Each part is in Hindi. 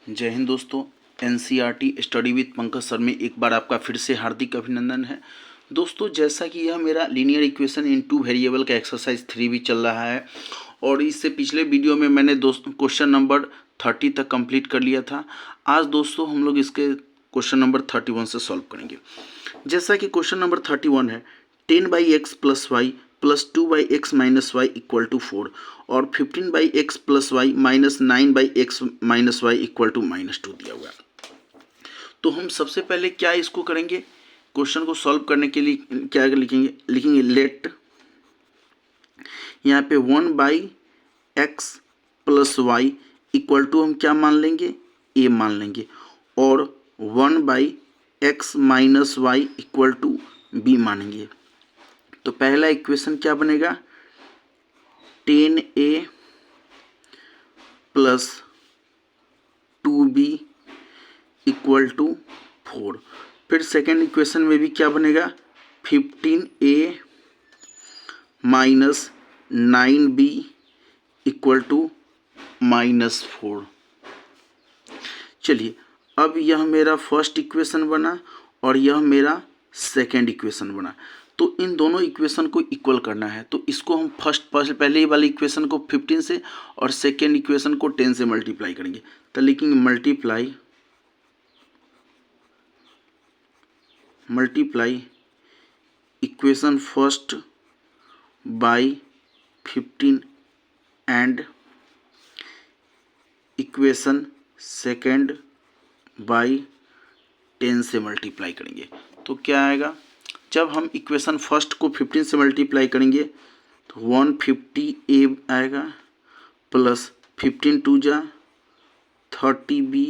जय हिंद दोस्तों। NCERT study with Pankaj sir में एक बार आपका फिर से हार्दिक अभिनंदन है। दोस्तों, जैसा कि यह मेरा linear equation in two variable का एक्सरसाइज 3 भी चल रहा है और इससे पिछले वीडियो में मैंने दोस्तों क्वेश्चन नंबर 30 तक कंप्लीट कर लिया था। आज दोस्तों हम लोग इसके क्वेश्चन नंबर 31 से सॉल्व करेंगे। जैसा कि क्वेश्चन नंबर 31 है 10/x plus y plus 2/x minus y equal to 4 और 15/x plus y minus 9/x minus y equal to -2 दिया हुआ है। तो हम सबसे पहले क्या इसको करेंगे, क्वेश्चन को सॉल्व करने के लिए क्या लिखेंगे लेट, यहाँ पे 1/x plus y equal to हम क्या मान लेंगे, a मान लेंगे, और 1/x minus y equal to b मानेंगे। तो पहला इक्वेशन क्या बनेगा, 10a plus 2b equal to 4। फिर सेकेंड इक्वेशन में भी क्या बनेगा, 15a minus 9b equal to -4। चलिए, अब यह मेरा फर्स्ट इक्वेशन बना और यह मेरा सेकेंड इक्वेशन बना। तो इन दोनों इक्वेशन को इक्वल करना है, तो इसको हम पहले वाले इक्वेशन को 15 से और सेकेंड इक्वेशन को 10 से मल्टीप्लाई करेंगे। तो लिखेंगे multiply equation first by 15 and equation second by 10 से मल्टीप्लाई करेंगे। तो क्या आएगा, जब हम इक्वेशन फर्स्ट को 15 से मल्टीप्लाई करेंगे तो 150a आएगा प्लस 15 2 जा 30b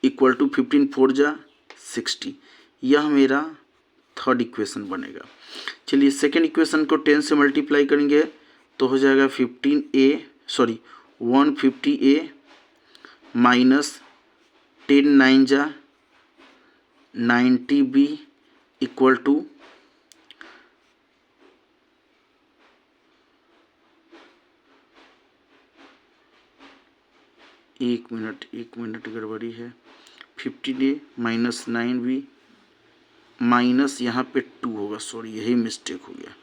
इक्वल टू 15 4 जा 60। यह मेरा थर्ड इक्वेशन बनेगा। चलिए, सेकेंड इक्वेशन को 10 से मल्टीप्लाई करेंगे तो हो जाएगा 150a माइनस 10 9 जा 90b इक्वल टू 1 मिनट गड़बड़ी है। 15a माइनस 9b माइनस यहाँ पे 2 होगा, सॉरी यही मिस्टेक हो गया,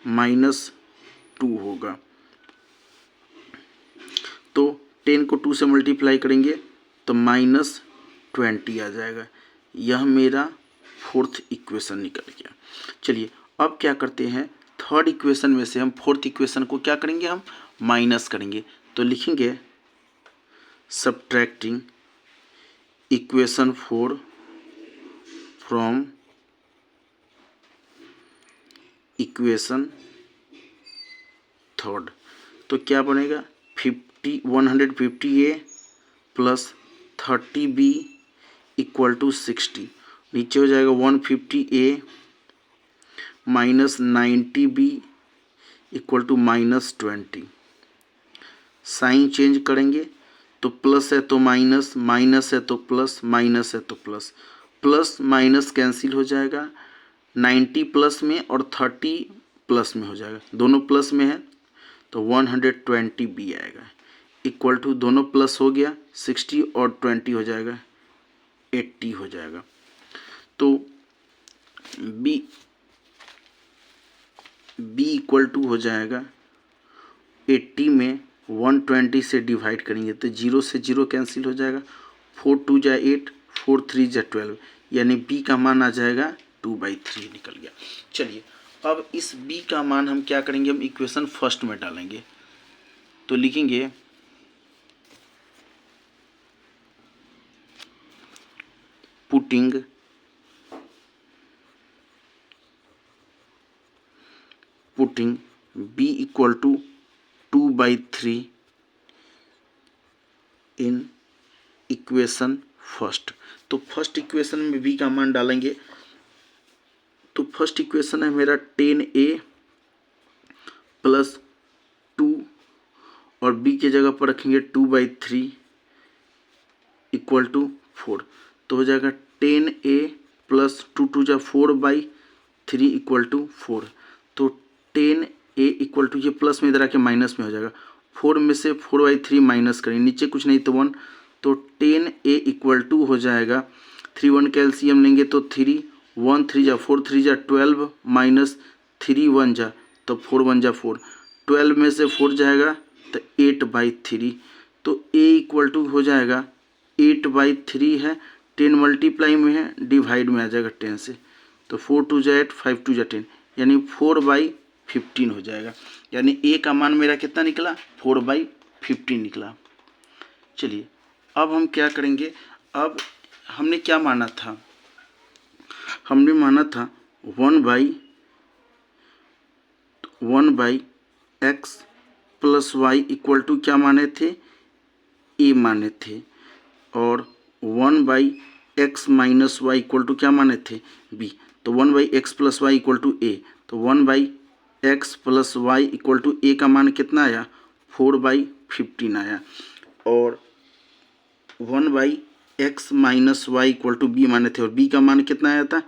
-2 होगा। तो 10 को 2 से मल्टीप्लाई करेंगे तो -20 आ जाएगा। यह मेरा फोर्थ इक्वेशन निकल गया। चलिए, अब क्या करते हैं, थर्ड इक्वेशन में से हम फोर्थ इक्वेशन को क्या करेंगे, हम माइनस करेंगे। तो लिखेंगे subtracting equation 4 from equation third. तो क्या बनेगा, 150a plus 30b equal to 60। नीचे हो जाएगा 150a minus 90b equal to -20। Sign change करेंगे तो प्लस है तो माइनस, माइनस है तो प्लस, माइनस है तो प्लस, प्लस माइनस कैंसिल हो जाएगा। 90 प्लस में और 30 प्लस में हो जाएगा, दोनों प्लस में है तो 120b आएगा इक्वल टू, दोनों प्लस हो गया 60 और 20 हो जाएगा 80 हो जाएगा। तो b इक्वल टू हो जाएगा 80 में 120 से डिवाइड करेंगे तो 0 से 0 कैंसिल हो जाएगा, 4 2 जा 8, 4 3 जा 12, यानी b का मान आ जाएगा 2/3 निकल गया। चलिए, अब इस b का मान हम क्या करेंगे, हम इक्वेशन फर्स्ट में डालेंगे। तो लिखेंगे putting b equal to 2/3 in equation first. तो फर्स्ट इक्वेशन में b का मान डालेंगे। तो फर्स्ट इक्वेशन है मेरा 10a प्लस 2 और b के जगह पर रखेंगे 2/3 इक्वल टू 4। तो हो जाएगा 10a प्लस 2 2 जा 4/3 इक्वल टू 4। तो 10a इक्वल टू, ये प्लस में इधर आके माइनस में हो जाएगा, 4 में से 4/3 माइनस करें, नीचे कुछ नहीं तो 1, तो 10a इक्वल टू हो जाएगा 3 1 का एलसीएम लेंगे तो 3 1 3 जा 4 3 जा 12 माइनस 3 1 जा तो 4 1 जा 4 12 में से 4 जाएगा तो 8/3 तो a इक्वल टू हो जाएगा 8/3 है 10 मल्टीप्लाई में है डिवाइड में आ जाएगा 10 से तो 4 2 जा 8 5 2 जा 10 यानी 4/15 हो जाएगा। यानी a का मान मेरा कितना निकला 4/15 निकला। चलिए अब हम क्या करेंगे, अब हमने क्या माना था, हमने माना था 1/x plus y equal to क्या माने थे a माने थे, और 1/x minus y equal to क्या माने थे b। तो 1/x plus y equal to a, तो 1/x plus y equal to a का मान कितना आया 4/15 आया, और 1/x minus y equal to B माने थे और b का मान कितना आया था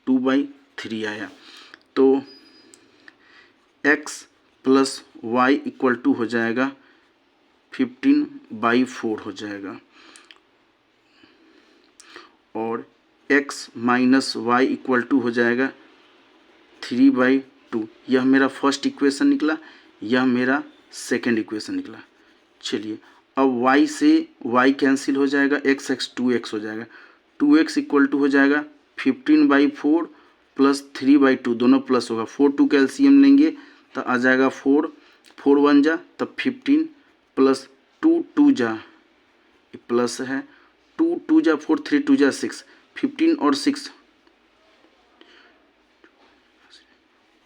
2/3 आया। तो x plus y equal to हो जाएगा 15/4 हो जाएगा, और x minus y equal to हो जाएगा 3/2। यह मेरा फर्स्ट इक्वेशन निकला, यह मेरा सेकंड इक्वेशन निकला। चलिए अब y से y कैंसिल हो जाएगा, x 2x हो जाएगा, 2x इक्वल टू हो जाएगा 15/4 प्लस 3/2, दोनों प्लस होगा, 4 2 का एलसीएम लेंगे तो आ जाएगा 4 4 1 जा तब 15 प्लस 2 2 जा प्लस है 2 2 जा 4 3 2 जा 6 15 और 6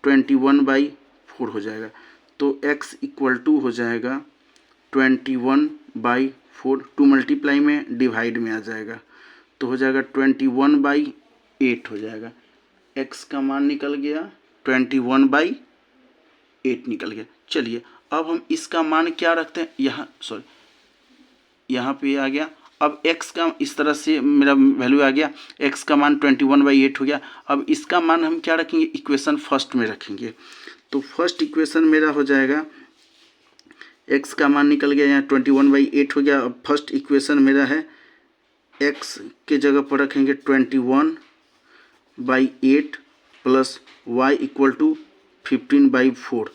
21/4 हो जाएगा। तो x इक्वल टू हो जाएगा 21/4, 2 मल्टीप्लाई में डिवाइड में आ जाएगा तो हो जाएगा 21/8 हो जाएगा। x का मान निकल गया 21/8 निकल गया। चलिए अब हम इसका मान क्या रखते हैं, यहाँ पे आ गया। अब x का इस तरह से मेरा वैल्यू आ गया, x का मान 21/8 हो गया। अब इसका मान हम क्या रखेंगे, इक्वेशन फर्स्ट में रखेंगे। तो फर्स्ट इक्वेशन मेरा हो जाएगा, x का मान निकल गया यहाँ 21/8 हो गया। अब फर्स्ट इक्वेशन मेरा है x के जगह पर रखेंगे 21/8 प्लस y इक्वल टू 15/4।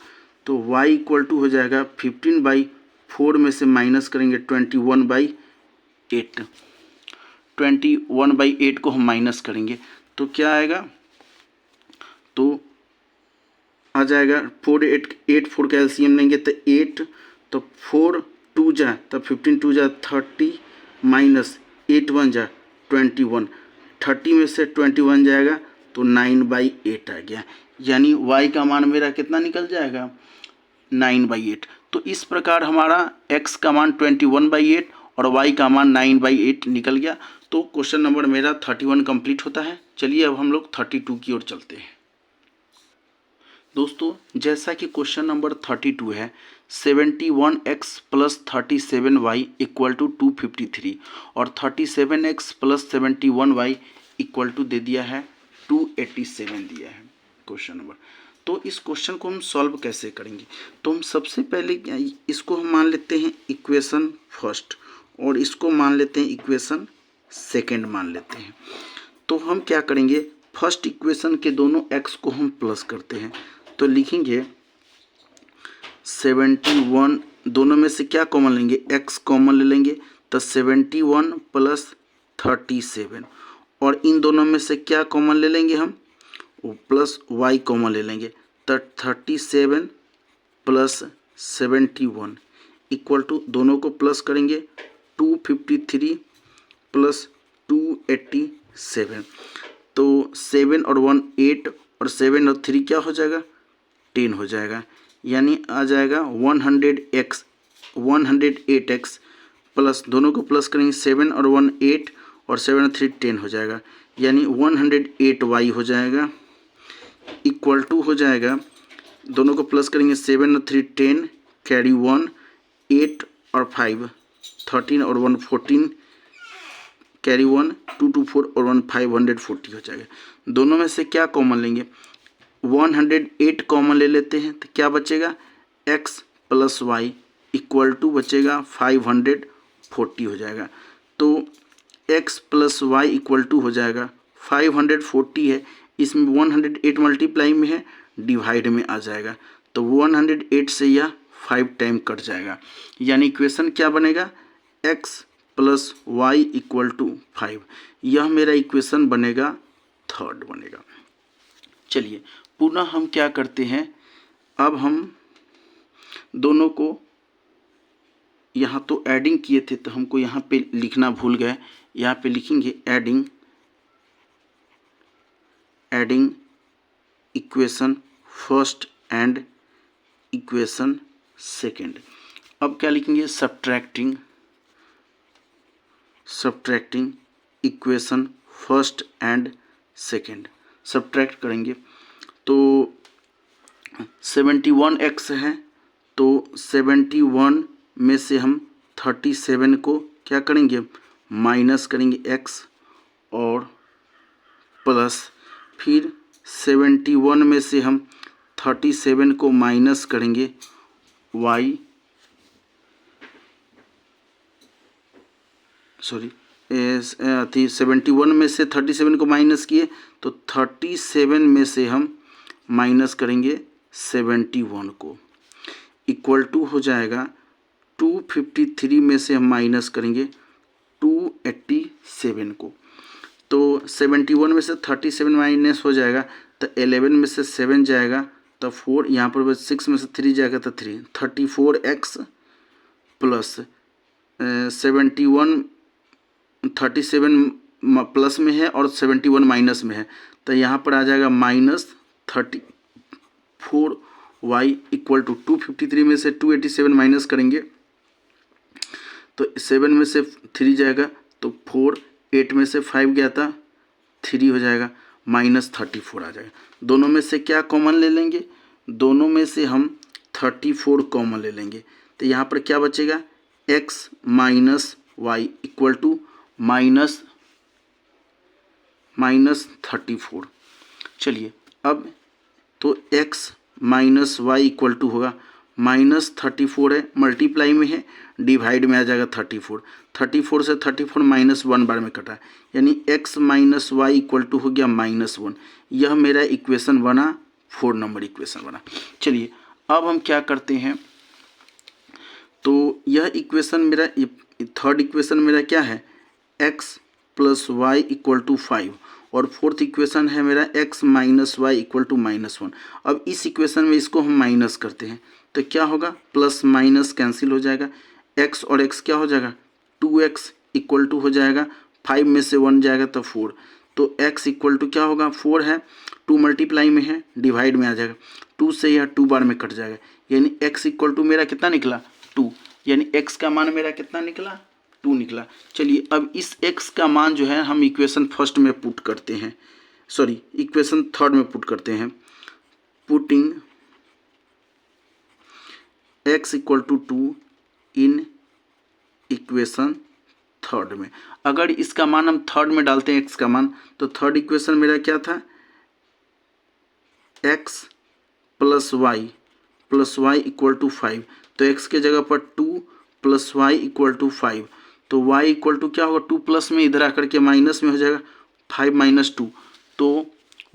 तो y इक्वल टू हो जाएगा 15/4 में से माइनस करेंगे 21/8, 21/8 को हम माइनस करेंगे तो क्या आएगा, तो आ जाएगा 4 8 4 का एलसीएम लेंगे तो 8, तो 4 2 जा तब 15 2 जा 30 माइनस 8 1 जा 21, 30 में से 21 जाएगा तो 9/8 आ गया। यानी y का मान मेरा कितना निकल जाएगा 9/8। तो इस प्रकार हमारा x का मान 21/8 और y का मान 9/8 निकल गया। तो क्वेश्चन नंबर मेरा 31 कंप्लीट होता है। चलिए अब हम लोग 32 की ओर चलते हैं। दोस्तों जैसा कि क्वेश्चन नंबर 32 है, 71x plus 37y equal to 253 और 37x plus 71y equal to दे दिया है 287 दिया है क्वेश्चन नंबर। तो इस क्वेश्चन को हम सॉल्व कैसे करेंगे, तो हम सबसे पहले इसको हम मान लेते हैं इक्वेशन फर्स्ट और इसको मान लेते हैं इक्वेशन सेकंड मान लेते हैं। तो हम क्या करेंगे, फर्स्ट इक्वेशन के दोनों x को हम प्लस करते हैं तो लिखेंगे 71, दोनों में से क्या कॉमन लेंगे, x कॉमन ले लेंगे तो 71 प्लस 37, और इन दोनों में से क्या कॉमन ले लेंगे हम, प्लस y कॉमन ले लेंगे तो 37 प्लस 71 इक्वल टू, दोनों को प्लस करेंगे 253 प्लस 287, तो 7 और 1 8 और 7 और 3 क्या हो जाएगा 10 हो जाएगा। यानी आ जाएगा 108x प्लस, दोनों को प्लस करेंगे 7 और 1 8 और 7 और 3 10 हो जाएगा, यानी 108y हो जाएगा इक्वल टू हो जाएगा, दोनों को प्लस करेंगे 7 और 3 10 कैरी 1 8 और 5 13 और 1 14 कैरी 1 2 2 4 और 1 540 हो जाएगा। दोनों में से क्या कॉमन लेंगे, 108 कॉमन ले लेते हैं तो क्या बचेगा, x plus y equal to बचेगा 540 हो जाएगा। तो x plus y equal to हो जाएगा 540 है, इसमें 108 मल्टीप्लाई में है, डिवाइड में आ जाएगा, तो 108 से यह 5 टाइम कट जाएगा, यानी इक्वेशन क्या बनेगा, x plus y equal to 5। यह मेरा इक्वेशन बनेगा, थर्ड बनेगा। चलिए पुनः हम क्या करते हैं, अब हम दोनों को यहाँ तो एडिंग किए थे तो हमको यहाँ पे लिखना भूल गए, यहाँ पे लिखेंगे adding equation first and equation second. अब क्या लिखेंगे, subtracting equation first and second. Subtract करेंगे तो 71x है, तो 71 में से हम 37 को क्या करेंगे, माइनस करेंगे x, और प्लस फिर 71 में से हम 37 को माइनस करेंगे y, सॉरी 71 में से 37 को माइनस किए तो 37 में से हम माइनस करेंगे 71 को, इक्वल टू हो जाएगा 253 में से हम माइनस करेंगे 287 को, तो 71 में से 37 माइनस हो जाएगा तो 11 में से 7 जाएगा तो 4, यहाँ पर 6 में से 3 जाएगा तो 3, 34x प्लस 71 37 प्लस में है और 71 माइनस में है, तो यहाँ पर आ जाएगा माइनस 34y इक्वल टू 253 में से 287 माइनस करेंगे तो 7 में से 3 जाएगा तो 4, 8 में से 5 गया था 3 हो जाएगा, माइनस 34 आ जाएगा। दोनों में से क्या कॉमन ले लेंगे, दोनों में से हम 34 कॉमन ले लेंगे, तो यहाँ पर क्या बचेगा, x minus y equal to minus 34। चलिए अब तो x minus y equal to होगा माइनस 34 है, मल्टीप्लाई में है, डिवाइड में आ जाएगा 34 से 34 माइनस 1 बार में कटा, यानी x minus y equal to हो गया -1। यह मेरा इक्वेशन बना, 4 नंबर इक्वेशन बना। चलिए अब हम क्या करते हैं, तो यह इक्वेशन मेरा, थर्ड इक्वेशन मेरा क्या है, x plus y equal to 5, और फोर्थ इक्वेशन है मेरा x minus y equal to -1। अब इस इक्वेशन में इसको हम माइनस करते हैं तो क्या होगा, प्लस माइनस कैंसिल हो जाएगा, x और x क्या हो जाएगा, 2x इक्वल टू हो जाएगा 5 में से 1 जाएगा तो 4, तो x इक्वल टू क्या होगा, 4 है, 2 मल्टीप्लाई में है, डिवाइड में आ जाएगा, 2 से यह 2 बार में कट जाएगा, यानी x इक्वल टू मेरा कितना निकला, 2, यानी x का मान मेरा कितना निकला, 2 निकला। चलिए अब इस x का मान जो है हम इक्वेशन फर्स्ट में पुट करते हैं, सॉरी इक्वेशन थर्ड में पुट करते हैं, putting x equal to 2 in equation third में। अगर इसका मान हम थर्ड में डालते हैं x का मान, तो थर्ड इक्वेशन मेरा क्या था, x plus y equal to 5, तो x के जगह पर 2 प्लस वाई इक्वल टू 5, तो y इक्वल टू क्या होगा, 2 प्लस में इधर आकर के माइनस में हो जाएगा 5 माइनस 2, तो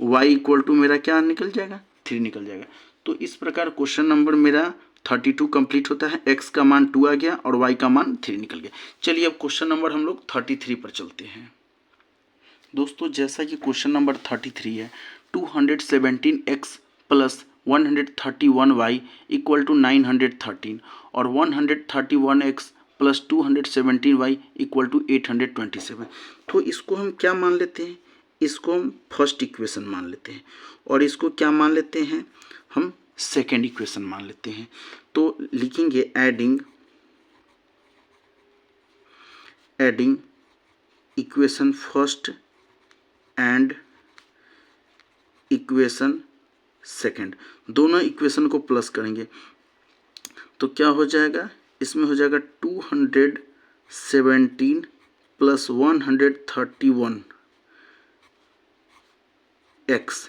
y इक्वल टू मेरा क्या निकल जाएगा, 3 निकल जाएगा। तो इस प्रकार क्वेश्चन नंबर मेरा 32 कंप्लीट होता है, x का मान 2 आ गया और y का मान 3 निकल गया। चलिए अब क्वेश्चन नंबर हम लोग 33 पर चलते हैं। दोस्तों जैसा कि क्वेश्चन नंबर 33 है, 217x plus 131y equal to 913 और 131x plus 217y equal to 827। तो इसको हम क्या मान लेते हैं, इसको हम फर्स्ट इक्वेशन मान लेते हैं, और इसको क्या मान लेते हैं, हम सेकेंड इक्वेशन मान लेते हैं। तो लिखेंगे adding equation first and equation second, दोनों इक्वेशन को प्लस करेंगे तो क्या हो जाएगा, इसमें हो जाएगा 217 plus 131x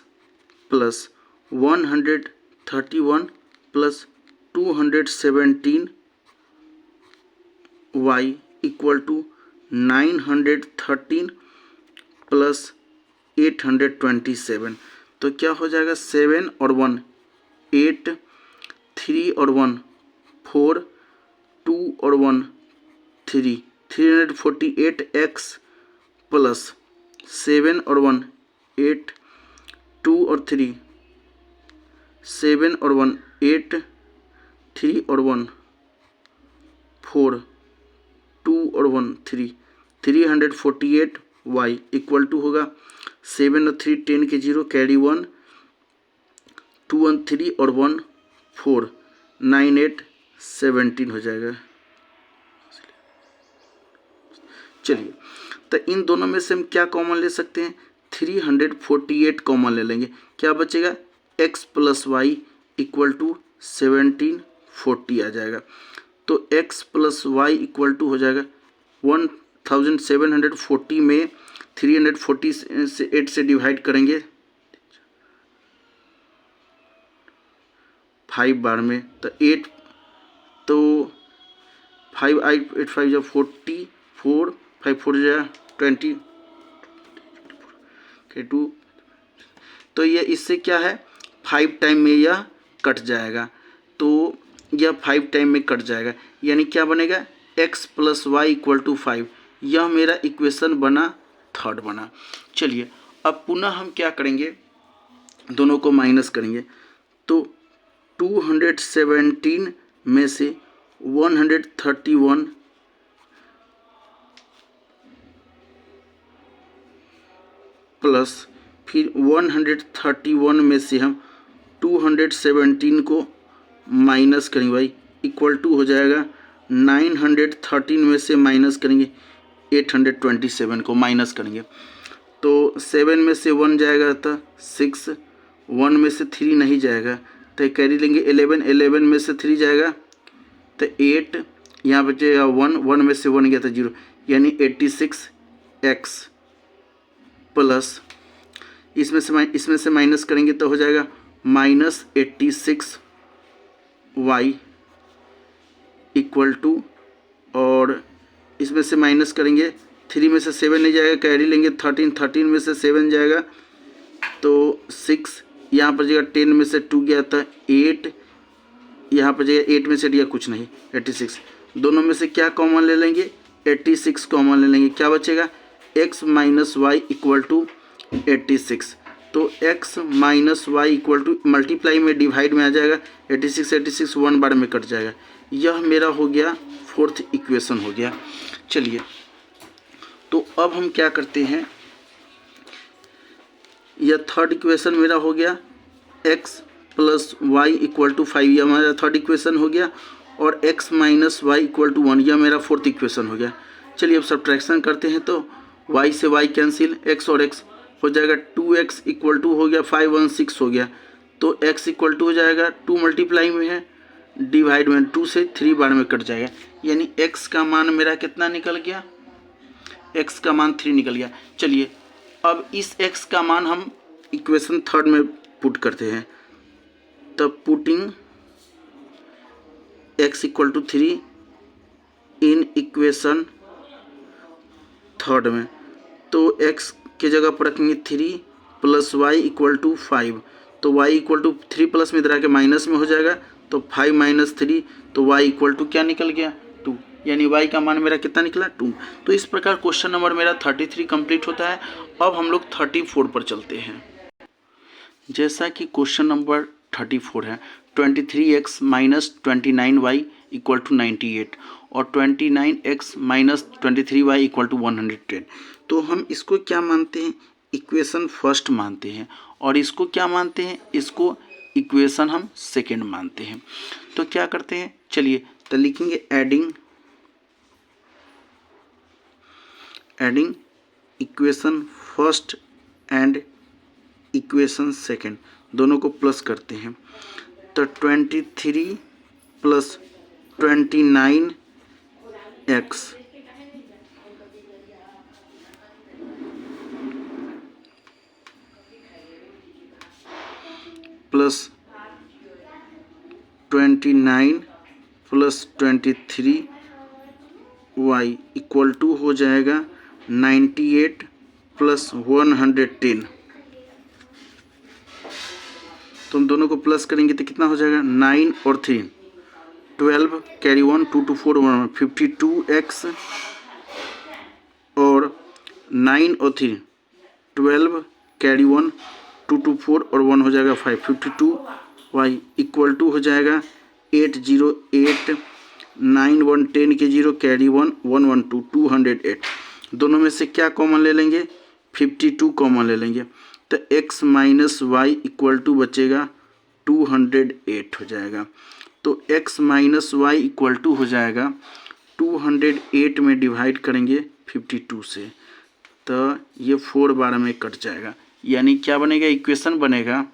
plus 131 plus 217y equal to 913 plus 827, तो क्या हो जाएगा 7 और 1 8, 3 और 1 4, 2 और 1 3, 348x प्लस 7 और 1 8, 2 और 3 7 और 1 8, 3 और 1 4, 2 और 1 3, 348y इक्वल टू होगा 7 और 3 10 के 0 कैरी 1, 2 और 3 और 1 4, 9 8 17 हो जाएगा। चलिए, तो इन दोनों में से हम क्या कॉमन ले सकते हैं, 348 कॉमन ले लेंगे, क्या बचेगा x plus y equal to 1740 आ जाएगा। तो x plus y equal to हो जाएगा 1740 में 340 से 8 से डिवाइड करेंगे 5 बार में, तो 8 तो 5 8 8 5 जो 44 5 4 जो 20 के 2, तो यह इससे क्या है 5 टाइम में यह कट जाएगा, तो यह 5 टाइम में कट जाएगा, यानी क्या बनेगा x plus y equal to 5। यह मेरा इक्वेशन बना, थर्ड बना। चलिए, अब पुनः हम क्या करेंगे, दोनों को माइनस करेंगे, तो 217 में से 131 प्लस फिर 131 में से हम 217 को माइनस करेंगे भाई, इक्वल टू हो जाएगा 913 में से माइनस करेंगे 827 को माइनस करेंगे, तो 7 में से 1 जाएगा तो 6, 1 में से 3 नहीं जाएगा तो कैरी लेंगे 11, 11 में से 3 जाएगा तो 8, यहाँ बचेगा 1, 1 में से 1 गया तो 0, यानी 86x प्लस इसमें से माइनस करेंगे तो हो जाएगा -86y इक्वल टू, और इसमें से माइनस करेंगे 3 में से 7 नहीं जाएगा, कैरी लेंगे 13, 13 में से 7 जाएगा तो 6, यहाँ पर जगह 10 में से 2 गया था 8, यहाँ पर जगह 8 में से दिया कुछ नहीं 86, दोनों में से क्या कॉमन ले लेंगे 86 कॉमन ले लेंगे, क्या बचेगा x minus y equal to 86, तो x minus y equal to multiply में डिवाइड में आ जाएगा 86, 86 1 बार में कट जाएगा। यह मेरा हो गया फोर्थ इक्वेशन हो गया। चलिए, तो अब हम क्या करते हैं, यह थर्ड इक्वेशन मेरा हो गया x plus y equal to 5, यह हमारा थर्ड इक्वेशन हो गया, और x minus y equal to 1, यह मेरा फोर्थ इक्वेशन हो गया। चलिए, अब सब्ट्रैक्शन करते हैं, तो y से y कैंसिल, x और x हो जाएगा 2x इक्वल टू हो गया 5 1 6 हो गया, तो x इक्वल टू हो जाएगा 2 मल्टीप्लाई में है डिवाइड में 2 से 3 बार में कट जाएगा, यानी x का मान मेरा कितना निकल गया, x का मान 3 निकल गया। चलिए, अब इस x का मान हम इक्वेशन थर्ड में पुट करते हैं, तब putting x equal to 3 in equation third में, तो x के जगह पर रखेंगे 3 प्लस वाई इक्वल टू 5, तो y इक्वल टू 3 प्लस में इधर आके माइनस में हो जाएगा, तो 5 माइनस 3, तो y इक्वल टू क्या निकल गया 2, यानी y का मान मेरा कितना निकला 2। तो इस प्रकार क्वेश्चन नंबर मेरा 33 कंप्लीट होता है। अब हम लोग 34 पर चलते हैं। जैसा कि क्वेश्चन नंबर 34 है, 23x minus 29y equal to 98 और 29x minus 23y equal to 110, तो हम इसको क्या मानते हैं, इक्वेशन फर्स्ट मानते हैं, और इसको क्या मानते हैं, इसको इक्वेशन हम सेकेंड मानते हैं। तो क्या करते हैं, चलिए, तो लिखेंगे adding equation first and equation second, दोनों को प्लस करते हैं, तो 23 प्लस 29x प्लस 29 प्लस 23 वाई इक्वल टू हो जाएगा 98 प्लस 110। तो हम दोनों को प्लस करेंगे तो कितना हो जाएगा 9 और 3 12 कैरी 1 2 2 4 1 52x और 9 और 3 12 कैरी 1 2 2 4 और 1 हो जाएगा 5 52 y इक्वल टू हो जाएगा 808 9 1 10 के 0 कैरी 1 1 1 2 208। दोनों में से क्या कॉमन ले लेंगे 52 कॉमन ले लेंगे तो x minus y equal to बचेगा 208 हो जाएगा। तो x minus y equal to हो जाएगा 208 में डिवाइड करेंगे 52 से तो ये 4 बार में कट जाएगा। यानी क्या बनेगा इक्वेशन बनेगा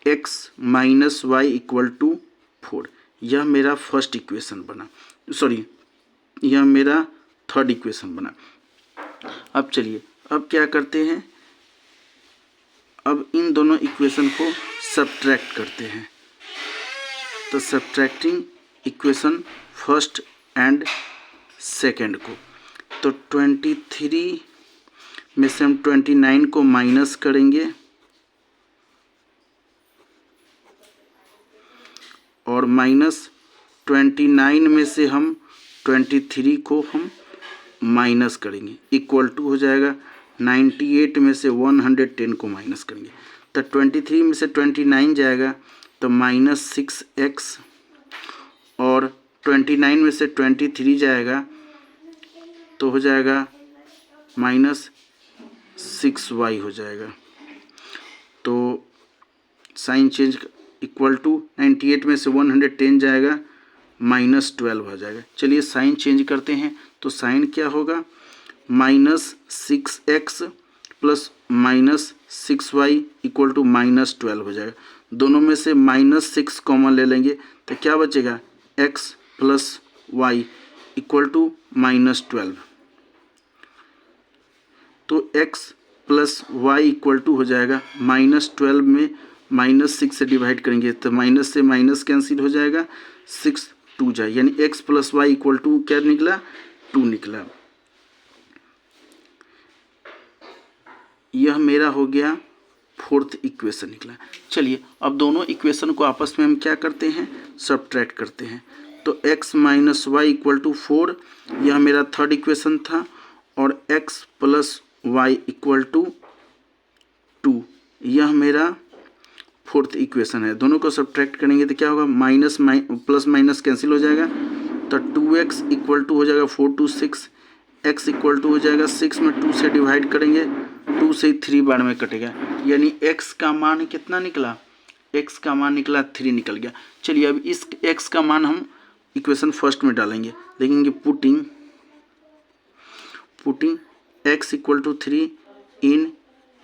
x minus y equal to 4। यह मेरा फर्स्ट इक्वेशन बना, सॉरी यह मेरा थर्ड इक्वेशन बना। अब चलिए अब क्या करते हैं, अब इन दोनों इक्वेशन को सब्ट्रैक्ट करते हैं। तो subtracting equation first and second को, तो 23 में से हम 29 को माइनस करेंगे और माइनस 29 में से हम 23 को हम माइनस करेंगे इक्वल टू हो जाएगा 98 में से 110 को माइनस करेंगे तो 23 में से 29 जाएगा तो माइनस 6x और 29 में से 23 जाएगा तो हो जाएगा माइनस 6y हो जाएगा। तो साइन चेंज इक्वल टू 98 में से 110 जाएगा माइनस 12 हो जाएगा। चलिए साइन चेंज करते हैं तो साइन क्या होगा minus 6x plus minus 6y equal to minus 12 हो जाएगा। दोनों में से माइनस 6 कॉमन ले लेंगे तो क्या बचेगा x plus y equal to minus 12। तो x plus y equal to हो जाएगा माइनस 12 में माइनस 6 से डिवाइड करेंगे तो माइनस से माइनस कैंसिल हो जाएगा 6 2 जाए यानी x plus y equal to क्या निकला 2 निकला। यह मेरा हो गया फोर्थ इक्वेशन निकला। चलिए अब दोनों इक्वेशन को आपस में हम क्या करते हैं सब्ट्रैक्ट करते हैं। तो x minus y equal to 4 यह मेरा थर्ड इक्वेशन था और x plus y equal to 2 यह मेरा फोर्थ इक्वेशन है। दोनों को सब्ट्रैक्ट करेंगे तो क्या होगा माइनस प्लस माइनस कैंसिल हो जाएगा तो 2x इक्वल टू हो जाएगा 4 2 6 x इक्वल टू हो जाएगा 6 में 2 से डिवाइड करेंगे 2 से 3 बार में कटेगा यानी x का मान कितना निकला x का मान निकला 3 निकल गया। चलिए अब इस x का मान हम इक्वेशन फर्स्ट में डालेंगे, देखेंगे putting x equal to 3 in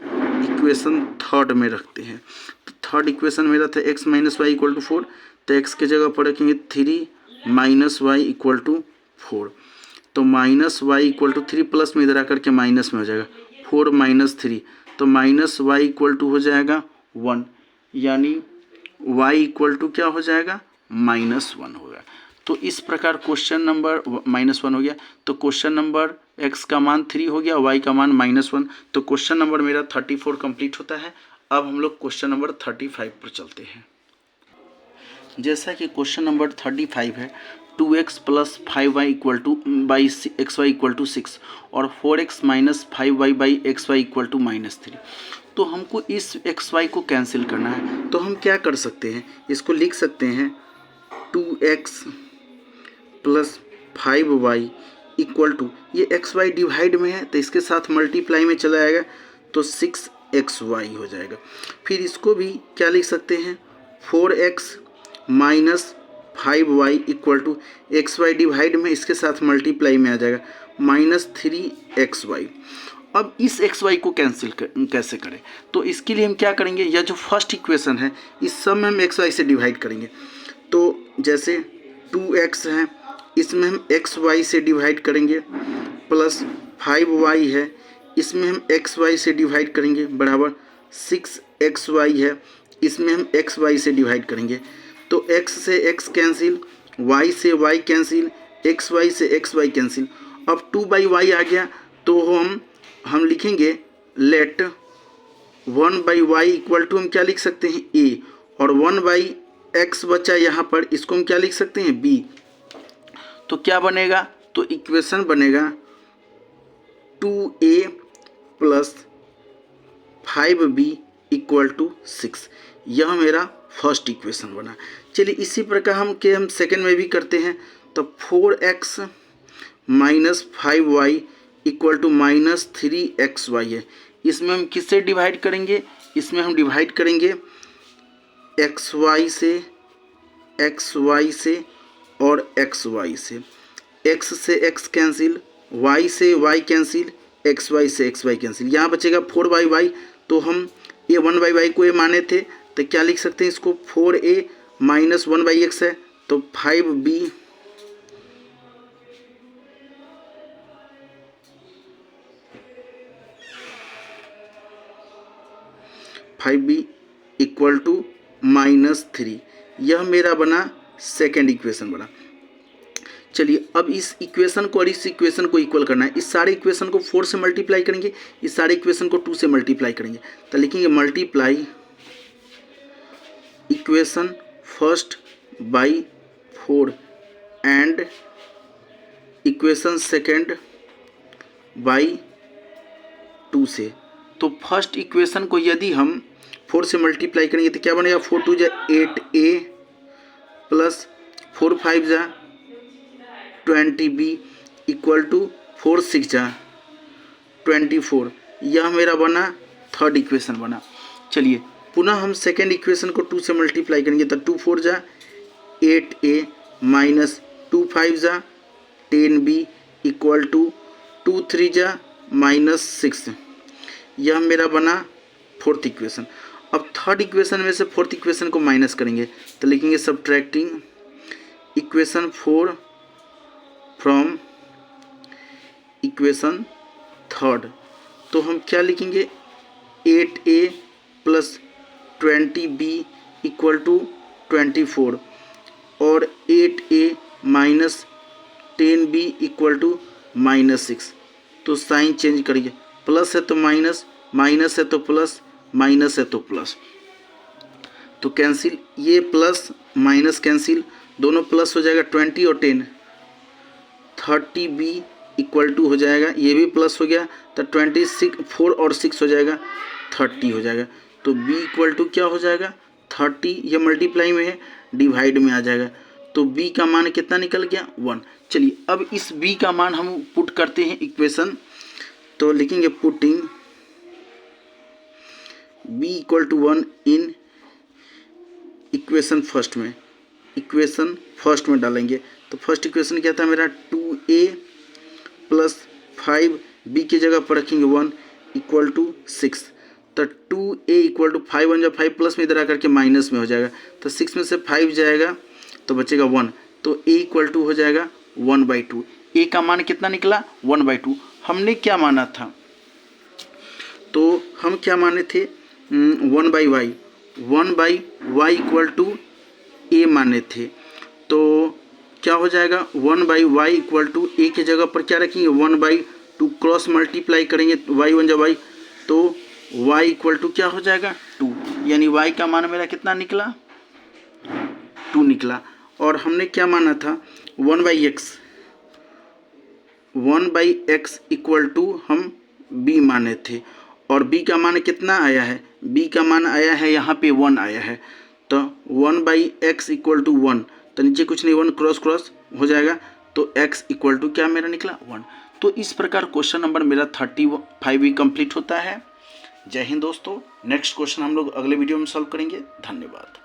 equation third में रखते हैं। तो थर्ड इक्वेशन मेरा था x minus y equal to 4 तो x के जगह पर रखेंगे 3 माइनस वाई इक्वल टू 4 तो minus y equal to 3 plus में इधर आकर के माइनस में हो जाएगा 4 माइनस 3 तो माइनस वाई इक्वल टू हो जाएगा 1 यानी y इक्वल टू क्या हो जाएगा -1 होगा। तो इस प्रकार क्वेश्चन नंबर -1 हो गया। तो क्वेश्चन नंबर x का मान 3 हो गया, y का मान -1। तो क्वेश्चन नंबर मेरा 34 कंप्लीट होता है। अब हम लोग क्वेश्चन नंबर 35 पर चलते हैं। जैसा कि क्वेश्चन नंबर 35 है 2x plus 5y equal to by x y equal to 6 और 4x minus 5y by x y equal to -3। तो हमको इस एक्स वाई को कैंसिल करना है। तो हम क्या कर सकते हैं, इसको लिख सकते हैं 2x plus 5y equal to, ये एक्स वाई डिवाइड में है तो इसके साथ मल्टीप्लाई में चला जाएगा तो 6xy हो जाएगा। फिर इसको भी क्या लिख सकते हैं 4x minus 5y equal to x y divide में इसके साथ मल्टीप्लाई में आ जाएगा -3xy। अब इस xy को कैंसिल कैसे करें, तो इसके लिए हम क्या करेंगे, यह जो फर्स्ट इक्वेशन है इस सब में हम xy से डिवाइड करेंगे। तो जैसे 2x है इसमें हम xy से डिवाइड करेंगे प्लस 5y है इसमें हम xy से डिवाइड करेंगे बराबर 6xy है इसमें हम xy से डिवाइड करेंगे। तो x से x कैंसिल, y से y कैंसिल, एक्स वाई से एक्स वाई कैंसिल। अब 2/y आ गया तो हम लिखेंगे लेट 1/y इक्वल टू हम क्या लिख सकते हैं a, और 1/x बचा यहाँ पर, इसको हम क्या लिख सकते हैं b। तो क्या बनेगा, तो इक्वेशन बनेगा 2a plus 5b equal to 6। यह मेरा फर्स्ट इक्वेशन बना। चलिए इसी प्रकार हम सेकेंड में भी करते हैं। तो 4x minus 5y equal to minus 3xy है। इसमें हम किससे डिवाइड करेंगे, इसमें हम डिवाइड करेंगे xy से और xy से। x से x कैंसिल, y से y कैंसिल, xy से xy कैंसिल। यहाँ बचेगा 4/y। तो हम ये 1/y को ये माने थे तो क्या लिख सकते हैं इसको, 4a माइनस 1/x है तो 5b इक्वल टू -3। यह मेरा बना सेकेंड इक्वेशन बना। चलिए अब इस इक्वेशन को और इस इक्वेशन को इक्वल करना है। इस सारे इक्वेशन को 4 से मल्टीप्लाई करेंगे, इस सारे इक्वेशन को 2 से मल्टीप्लाई करेंगे। तो लिखेंगे multiply equation first by 4 and equation second by 2 से। तो फर्स्ट इक्वेशन को यदि हम 4 से मल्टीप्लाई करेंगे तो क्या बनेगा, 4 2 जा 8a प्लस 4 5 जा 20b इक्वल टू 4 6 जा 24। यह मेरा बना थर्ड इक्वेशन बना। चलिए पुनः हम सेकेंड इक्वेशन को 2 से मल्टीप्लाई करेंगे तो 2 4 जा 8a माइनस 2 5 जा 10b इक्वल टू 2 3 जा -6। यह मेरा बना फोर्थ इक्वेशन। अब थर्ड इक्वेशन में से फोर्थ इक्वेशन को माइनस करेंगे तो लिखेंगे subtracting equation 4 from equation third. तो हम क्या लिखेंगे, 8a plus 20b equal to 24 और 8a minus 10b equal to -6। तो साइन चेंज करिए, प्लस है तो माइनस, माइनस है तो प्लस, माइनस है तो प्लस। तो कैंसिल, ये प्लस माइनस कैंसिल, दोनों प्लस हो जाएगा 20 और 10, 30b इक्वल टू हो जाएगा, ये भी प्लस हो गया तो 26, 4 और 6 हो जाएगा 30 हो जाएगा। तो b इक्वल टू क्या हो जाएगा 30। ये मल्टीप्लाई में है, डिवाइड में आ जाएगा। तो b का मान कितना निकल गया 1। चलिए अब इस b का मान हम पुट करते हैं इक्वेशन। तो लिखेंगे putting b equal to 1 in equation first में, इक्वेशन फर्स्ट में डालेंगे। तो फर्स्ट इक्वेशन क्या था मेरा, 2a प्लस 5b की जगह पर रखेंगे 1 इक्वल टू 6। तो 2a इक्वल टू 5 1 जा 5 प्लस में इधर आकर के माइनस में हो जाएगा। तो 6 में से 5 जाएगा तो बचेगा 1। तो a इक्वल टू हो जाएगा 1/2। a का मान कितना निकला 1/2। हमने क्या माना था, तो हम क्या माने थे 1/y, 1/y equal to a माने थे। तो क्या हो जाएगा 1/y इक्वल टू a की जगह पर क्या रखेंगे 1/2, क्रॉस मल्टीप्लाई करेंगे y 1 जा y, तो y इक्वल टू क्या हो जाएगा 2। यानी y का मान मेरा कितना निकला 2 निकला। और हमने क्या माना था 1/x इक्वल टू हम b माने थे, और b का मान कितना आया है, b का मान आया है यहाँ पे 1 आया है। तो 1/x इक्वल टू 1, तो नीचे कुछ नहीं 1 क्रॉस क्रॉस हो जाएगा। तो x इक्वल टू क्या मेरा निकला 1। तो इस प्रकार क्वेश्चन नंबर मेरा 35 भी कंप्लीट होता है। जय हिंद दोस्तों। नेक्स्ट क्वेश्चन हम लोग अगले वीडियो में सॉल्व करेंगे। धन्यवाद।